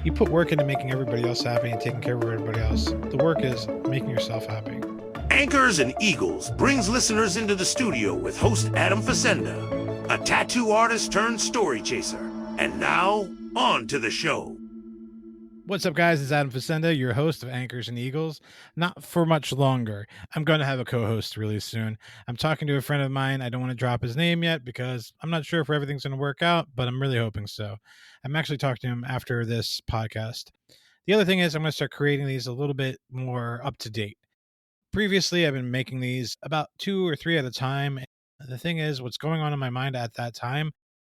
You put work into making everybody else happy and taking care of everybody else. The work is making yourself happy. Anchors and Eagles brings listeners into the studio with host Adam Facenda, a tattoo artist turned story chaser. And now, on to the show. What's up, guys? It's Adam Facenda, your host of Anchors and Eagles. Not for much longer. I'm going to have a co-host really soon. I'm talking to a friend of mine. I don't want to drop his name yet because I'm not sure if everything's going to work out, but I'm really hoping so. I'm actually talking to him after this podcast. The other thing is I'm going to start creating these a little bit more up to date. Previously, I've been making these about 2 or 3 at a time. The thing is, what's going on in my mind at that time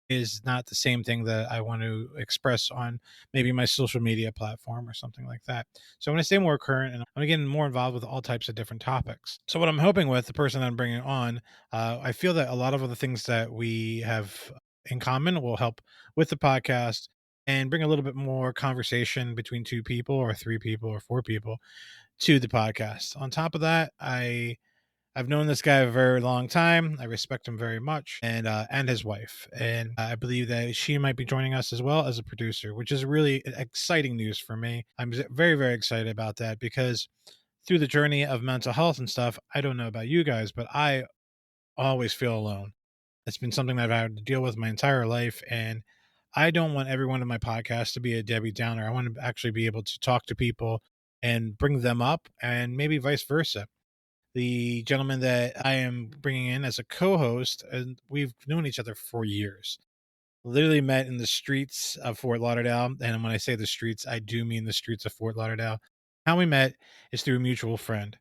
is not the same thing that I want to express on maybe my social media platform or something like that. So I'm going to stay more current and I'm going to get more involved with all types of different topics. So what I'm hoping with the person that I'm bringing on, I feel that a lot of the things that we have in common will help with the podcast and bring a little bit more conversation between 2 people or 3 people or 4 people to the podcast. On top of that, I've known this guy a very long time. I respect him very much, and his wife, and I believe that she might be joining us as well as a producer, which is really exciting news for me. I'm very, very excited about that because through the journey of mental health and stuff, I don't know about you guys, but I always feel alone. It's been something that I've had to deal with my entire life, and I don't want everyone in my podcast to be a Debbie Downer. I want to actually be able to talk to people and bring them up, and maybe vice versa. The gentleman that I am bringing in as a co-host, and we've known each other for years. Literally met in the streets of Fort Lauderdale, and when I say the streets, I do mean the streets of Fort Lauderdale. How we met is through a mutual friend,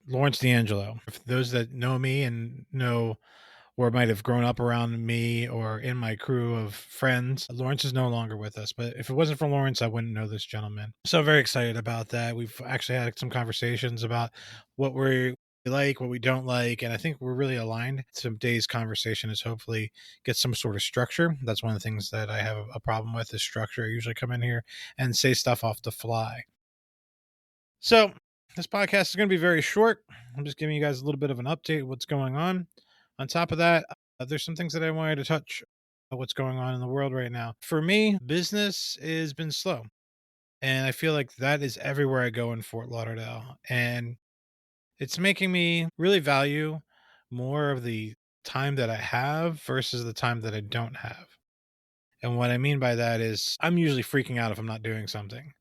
Lawrence D'Angelo. For those that know me and know or might have grown up around me or in my crew of friends. Lawrence is no longer with us, but if it wasn't for Lawrence, I wouldn't know this gentleman. So very excited about that. We've actually had some conversations about what we like, what we don't like, and I think we're really aligned. Today's conversation is hopefully get some sort of structure. That's one of the things that I have a problem with is structure. I usually come in here and say stuff off the fly. So this podcast is going to be very short. I'm just giving you guys a little bit of an update of what's going on. On top of that, there's some things that I wanted to touch on what's going on in the world right now. For me, business has been slow. And I feel like that is everywhere I go in Fort Lauderdale. And it's making me really value more of the time that I have versus the time that I don't have. And what I mean by that is I'm usually freaking out if I'm not doing something,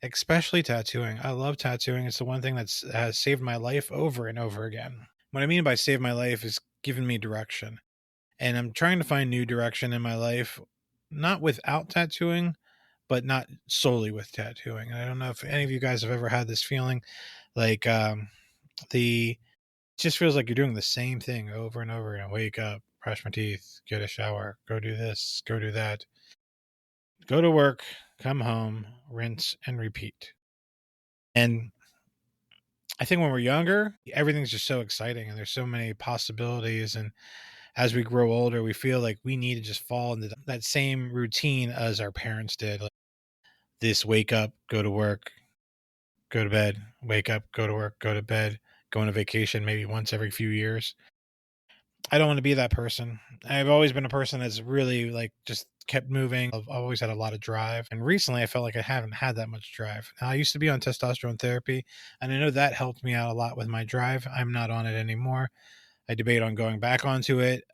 especially tattooing. I love tattooing. It's the one thing that's has saved my life over and over again. What I mean by save my life is giving me direction. And I'm trying to find new direction in my life, not without tattooing, but not solely with tattooing. And I don't know if any of you guys have ever had this feeling like the it just feels like you're doing the same thing over and over again. Wake up, brush my teeth, get a shower, go do this, go do that. Go to work, come home, rinse and repeat. And I think when we're younger, everything's just so exciting and there's so many possibilities. And as we grow older, we feel like we need to just fall into that same routine as our parents did. Like this wake up, go to work, go to bed, wake up, go to work, go to bed, go on a vacation maybe once every few years. I don't want to be that person. I've always been a person that's really like just kept moving. I've always had a lot of drive. And recently I felt like I haven't had that much drive. Now, I used to be on testosterone therapy, and I know that helped me out a lot with my drive. I'm not on it anymore. I debate on going back onto it.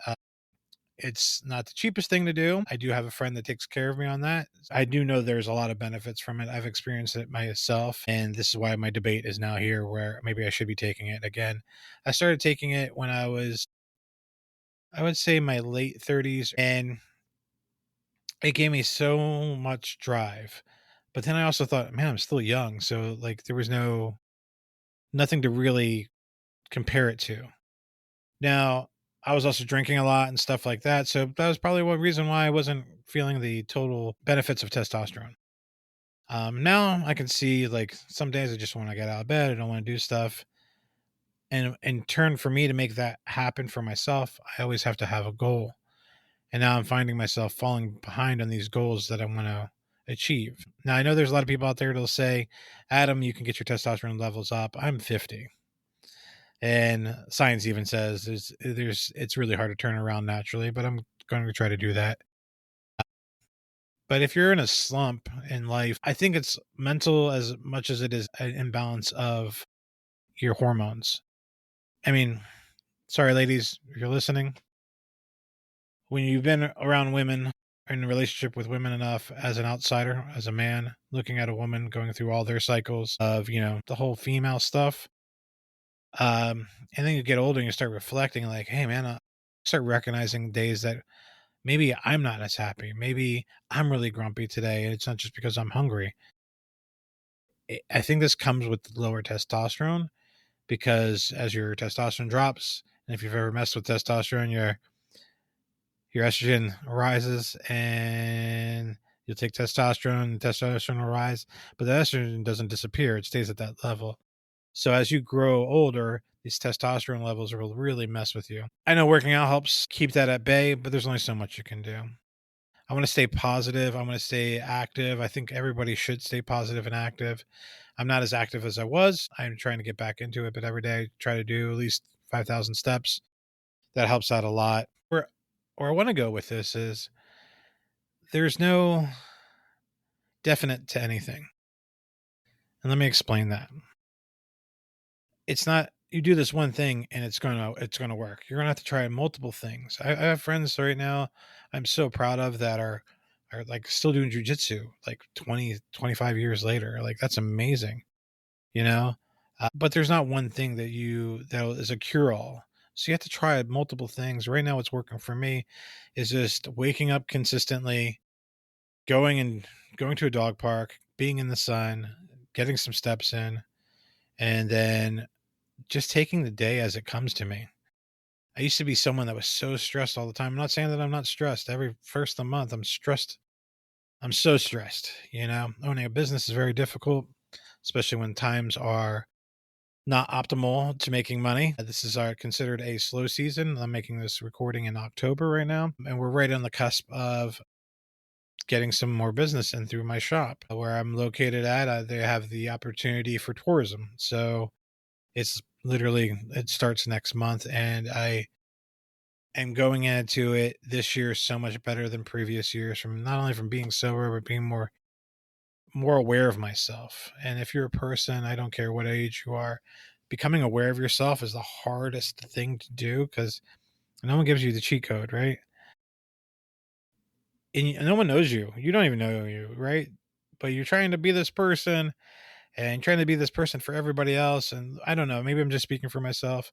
It's not the cheapest thing to do. I do have a friend that takes care of me on that. I do know there's a lot of benefits from it. I've experienced it myself, and this is why my debate is now here where maybe I should be taking it again. I started taking it when I would say my late 30s, and it gave me so much drive. But then I also thought, man, I'm still young, so like there was nothing to really compare it to. Now, I was also drinking a lot and stuff like that, so that was probably one reason why I wasn't feeling the total benefits of testosterone. Now I can see like some days I just want to get out of bed, I don't want to do stuff. And in turn for me to make that happen for myself, I always have to have a goal. And now I'm finding myself falling behind on these goals that I want to achieve. Now I know there's a lot of people out there that'll say, Adam, you can get your testosterone levels up. I'm 50. And science even says it's really hard to turn around naturally, but I'm going to try to do that. But if you're in a slump in life, I think it's mental as much as it is an imbalance of your hormones. I mean, sorry, ladies, if you're listening, when you've been around women, in a relationship with women enough as an outsider, as a man looking at a woman going through all their cycles of, the whole female stuff, and then you get older and you start reflecting like, hey man, start recognizing days that maybe I'm not as happy. Maybe I'm really grumpy today. And it's not just because I'm hungry. I think this comes with lower testosterone because as your testosterone drops, and if you've ever messed with testosterone, your estrogen rises and you'll take testosterone, testosterone will rise, but the estrogen doesn't disappear. It stays at that level. So as you grow older, these testosterone levels will really mess with you. I know working out helps keep that at bay, but there's only so much you can do. I want to stay positive. I want to stay active. I think everybody should stay positive and active. I'm not as active as I was. I'm trying to get back into it, but every day I try to do at least 5,000 steps. That helps out a lot. Where I want to go with this is there's no definite to anything. And let me explain that. It's not you do this one thing and it's gonna work. You're gonna have to try multiple things. I have friends right now I'm so proud of that are like still doing jujitsu like 20, 25 years later. Like that's amazing, you know. But there's not one thing that is a cure all. So you have to try multiple things. Right now, what's working for me is just waking up consistently, going and going to a dog park, being in the sun, getting some steps in, and then just taking the day as it comes to me. I used to be someone that was so stressed all the time. I'm not saying that I'm not stressed. Every first of the month, I'm stressed. I'm so stressed. Owning a business is very difficult, especially when times are not optimal to making money. This is our considered a slow season. I'm making this recording in October right now, and we're right on the cusp of getting some more business in through my shop. Where I'm located at, they have the opportunity for tourism. So it starts next month, and I am going into it this year so much better than previous years from not only from being sober, but being more aware of myself. And if you're a person, I don't care what age you are, becoming aware of yourself is the hardest thing to do because no one gives you the cheat code, right? And no one knows you. You don't even know you, right? But you're trying to be this person and trying to be this person for everybody else. And I don't know, maybe I'm just speaking for myself,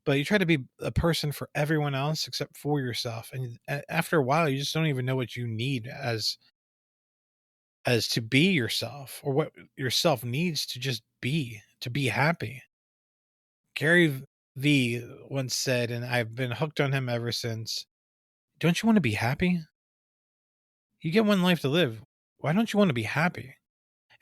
but you try to be a person for everyone else except for yourself. And after a while, you just don't even know what you need as to be yourself or what yourself needs to be happy. Gary V once said, and I've been hooked on him ever since, don't you want to be happy? You get one life to live. Why don't you want to be happy?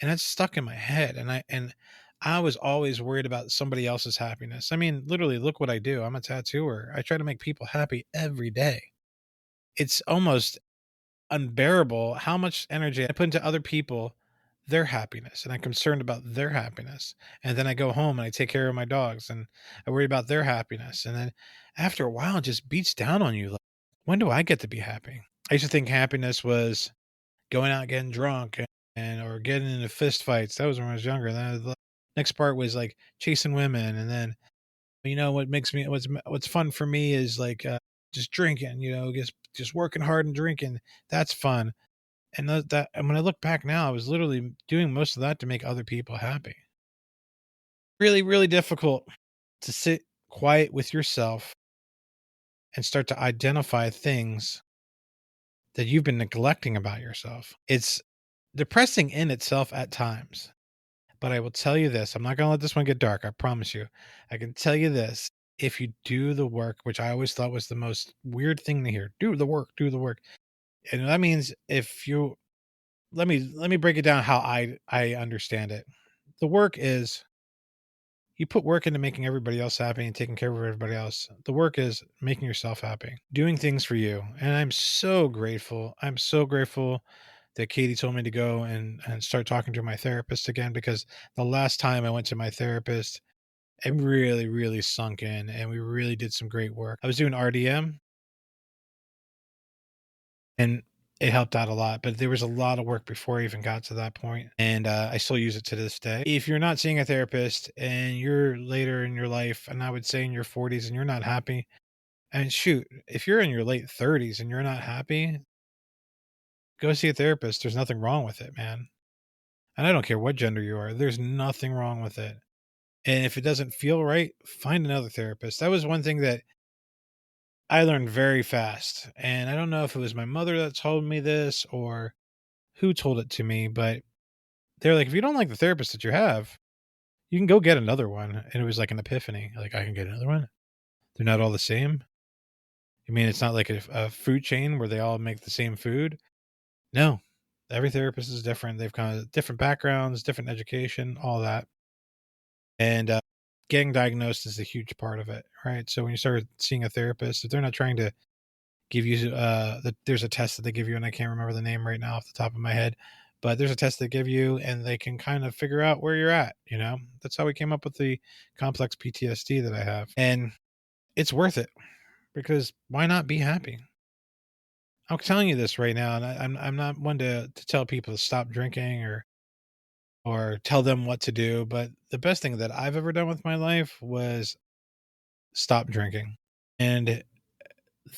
And that's stuck in my head. And I was always worried about somebody else's happiness. I mean, literally, look what I do. I'm a tattooer. I try to make people happy every day. It's almost unbearable how much energy I put into other people, their happiness, and I'm concerned about their happiness. And then I go home and I take care of my dogs and I worry about their happiness. And then after a while, it just beats down on you. Like, when do I get to be happy? I used to think happiness was going out getting drunk and or getting into fist fights. That was when I was younger. Then the next part was like chasing women, and then what's fun for me is like just drinking. Just working hard and drinking. That's fun. And and when I look back now, I was literally doing most of that to make other people happy. Really, really difficult to sit quiet with yourself and start to identify things that you've been neglecting about yourself. It's depressing in itself at times. But I will tell you this, I'm not going to let this one get dark. I promise you. I can tell you this. If you do the work, which I always thought was the most weird thing to hear, do the work, do the work. And that means if you let me break it down how I understand it. The work is you put work into making everybody else happy and taking care of everybody else. The work is making yourself happy, doing things for you. And I'm so grateful. I'm so grateful that Katie told me to go and start talking to my therapist again because the last time I went to my therapist, it really, really sunk in and we really did some great work. I was doing RDM and it helped out a lot, but there was a lot of work before I even got to that point, and, I still use it to this day. If you're not seeing a therapist and you're later in your life, and I would say in your 40s and you're not happy, and shoot, if you're in your late 30s and you're not happy, go see a therapist. There's nothing wrong with it, man. And I don't care what gender you are, there's nothing wrong with it. And if it doesn't feel right, find another therapist. That was one thing that I learned very fast. And I don't know if it was my mother that told me this or who told it to me, but they're like, if you don't like the therapist that you have, you can go get another one. And it was like an epiphany. Like, I can get another one. They're not all the same. You mean it's not like a food chain where they all make the same food? No, every therapist is different. They've kind of different backgrounds, different education, all that. And getting diagnosed is a huge part of it, right? So when you start seeing a therapist, if they're not trying to give you, there's a test that they give you, and I can't remember the name right now off the top of my head, but there's a test they give you, and they can kind of figure out where you're at. You know, that's how we came up with the complex PTSD that I have, and it's worth it because why not be happy? I'm telling you this right now, and I'm not one to tell people to stop drinking or tell them what to do, but the best thing that I've ever done with my life was stop drinking. And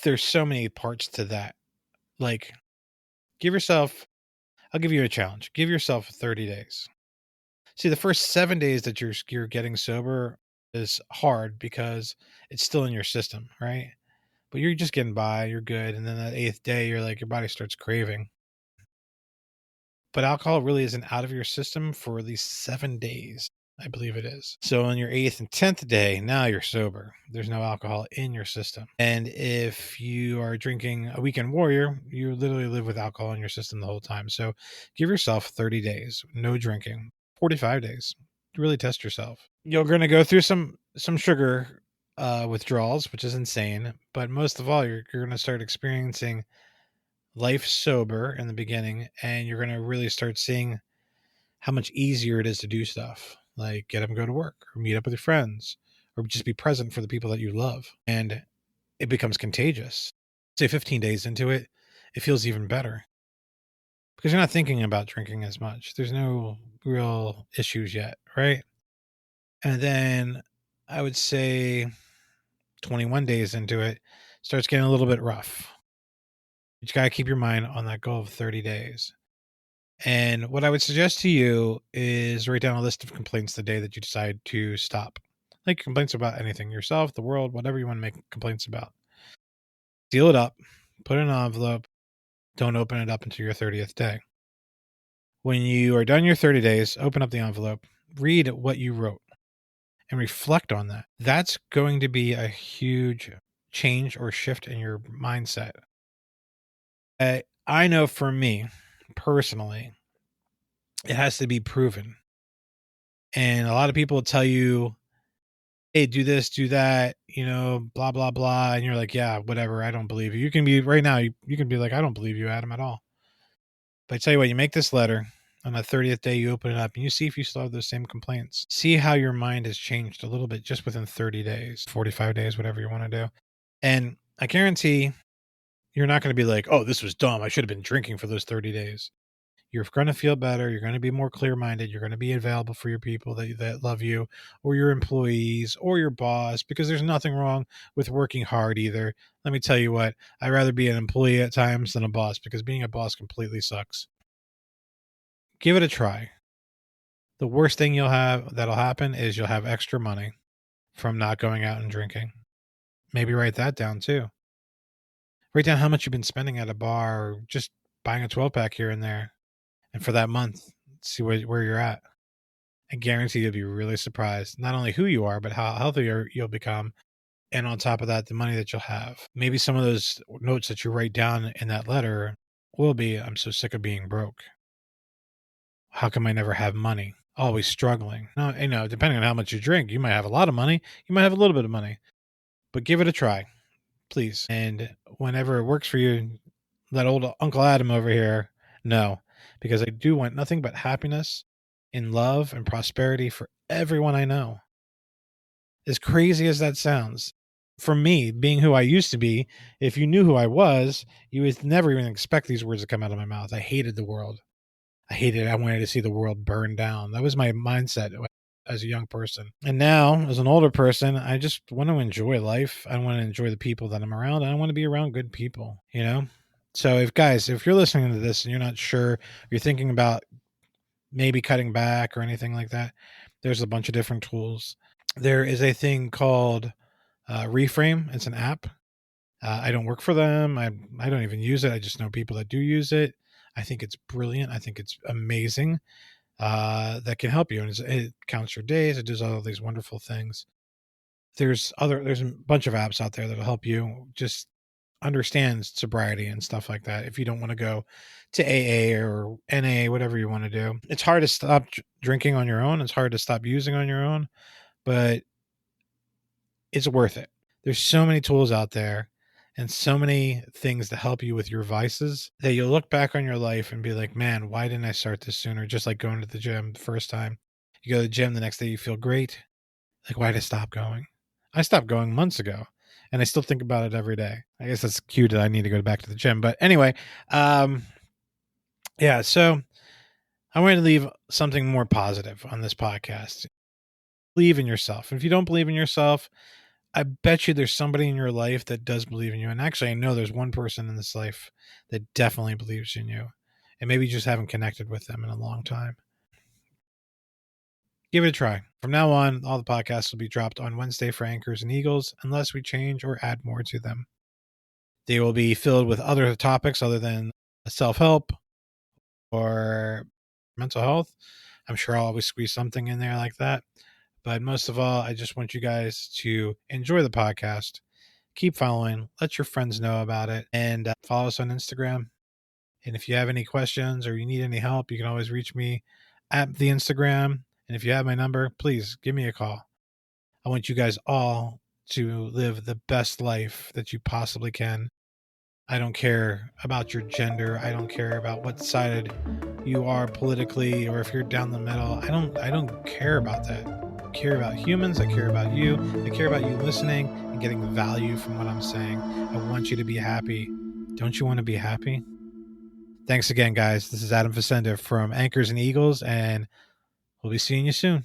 there's so many parts to that. Like, give yourself, I'll give you a challenge. Give yourself 30 days. See, the first 7 days that you're getting sober is hard because it's still in your system, right? But you're just getting by, you're good, and then that 8th day, you're like your body starts craving. But alcohol really isn't out of your system for at least 7 days. I believe it is. So on your 8th and 10th day, now you're sober. There's no alcohol in your system. And if you are drinking a weekend warrior, you literally live with alcohol in your system the whole time. So give yourself 30 days, no drinking, 45 days. Really test yourself. You're going to go through some sugar withdrawals, which is insane. But most of all, you're going to start experiencing life sober in the beginning, and you're going to really start seeing how much easier it is to do stuff like get up and go to work or meet up with your friends or just be present for the people that you love. And it becomes contagious. Say 15 days into it, it feels even better because you're not thinking about drinking as much. There's no real issues yet, right? And then I would say 21 days into it starts getting a little bit rough. You just got to keep your mind on that goal of 30 days. And what I would suggest to you is write down a list of complaints the day that you decide to stop. Like complaints about anything, yourself, the world, whatever you want to make complaints about. Seal it up, put it in an envelope, don't open it up until your 30th day. When you are done your 30 days, open up the envelope, read what you wrote, and reflect on that. That's going to be a huge change or shift in your mindset. I know for me, personally, it has to be proven. And a lot of people tell you, hey, do this, do that, blah, blah, blah. And you're like, yeah, whatever. I don't believe you. You can be right now, you can be like, I don't believe you, Adam, at all. But I tell you what, you make this letter on the 30th day, you open it up and you see if you still have those same complaints. See how your mind has changed a little bit just within 30 days, 45 days, whatever you want to do. And I guarantee you're not going to be like, oh, this was dumb. I should have been drinking for those 30 days. You're going to feel better. You're going to be more clear-minded. You're going to be available for your people that love you or your employees or your boss, because there's nothing wrong with working hard either. Let me tell you what, I'd rather be an employee at times than a boss, because being a boss completely sucks. Give it a try. The worst thing that'll happen is you'll have extra money from not going out and drinking. Maybe write that down too. Write down how much you've been spending at a bar or just buying a 12-pack here and there. And for that month, see where you're at. I guarantee you'll be really surprised, not only who you are, but how healthy you'll become. And on top of that, the money that you'll have. Maybe some of those notes that you write down in that letter will be, I'm so sick of being broke. How come I never have money? Always struggling. No, depending on how much you drink, you might have a lot of money. You might have a little bit of money. But give it a try, please. And whenever it works for you, let old Uncle Adam over here know. Because I do want nothing but happiness and love and prosperity for everyone I know. As crazy as that sounds, For me, being who I used to be, if you knew who I was, you would never even expect these words to come out of my mouth. I hated the world. I hated it. I wanted to see the world burn down. That was my mindset as a young person. And now, as an older person, I just want to enjoy life. I want to enjoy the people that I'm around. And I want to be around good people, you know? So if you're listening to this and you're not sure, you're thinking about maybe cutting back or anything like that, there's a bunch of different tools. There is a thing called Reframe. It's an app. I don't work for them. I don't even use it. I just know people that do use it. I think it's brilliant. I think it's amazing. That can help you, and it counts your days. It does all these wonderful things. There's a bunch of apps out there that'll help you just understand sobriety and stuff like that. If you don't want to go to AA or NA, whatever you want to do, it's hard to stop drinking on your own. It's hard to stop using on your own, but it's worth it. There's so many tools out there and so many things to help you with your vices that you'll look back on your life and be like, man, why didn't I start this sooner? Just like going to the gym the first time. You go to the gym, the next day you feel great. Like, why did I stop going? I stopped going months ago and I still think about it every day. I guess that's cute that I need to go back to the gym. But anyway, yeah, so I wanted to leave something more positive on this podcast. Believe in yourself. If you don't believe in yourself, I bet you there's somebody in your life that does believe in you. And actually, I know there's one person in this life that definitely believes in you. And maybe you just haven't connected with them in a long time. Give it a try. From now on, all the podcasts will be dropped on Wednesday for Anchors and Eagles, unless we change or add more to them. They will be filled with other topics other than self-help or mental health. I'm sure I'll always squeeze something in there like that. But most of all, I just want you guys to enjoy the podcast. Keep following. Let your friends know about it. And follow us on Instagram. And if you have any questions or you need any help, you can always reach me at the Instagram. And if you have my number, please give me a call. I want you guys all to live the best life that you possibly can. I don't care about your gender. I don't care about what side you are politically or if you're down the middle. I don't care about that. I care about humans. I care about you. I care about you listening and getting value from what I'm saying. I want you to be happy. Don't you want to be happy? Thanks again, guys. This is Adam Facenda from Anchors and Eagles, and we'll be seeing you soon.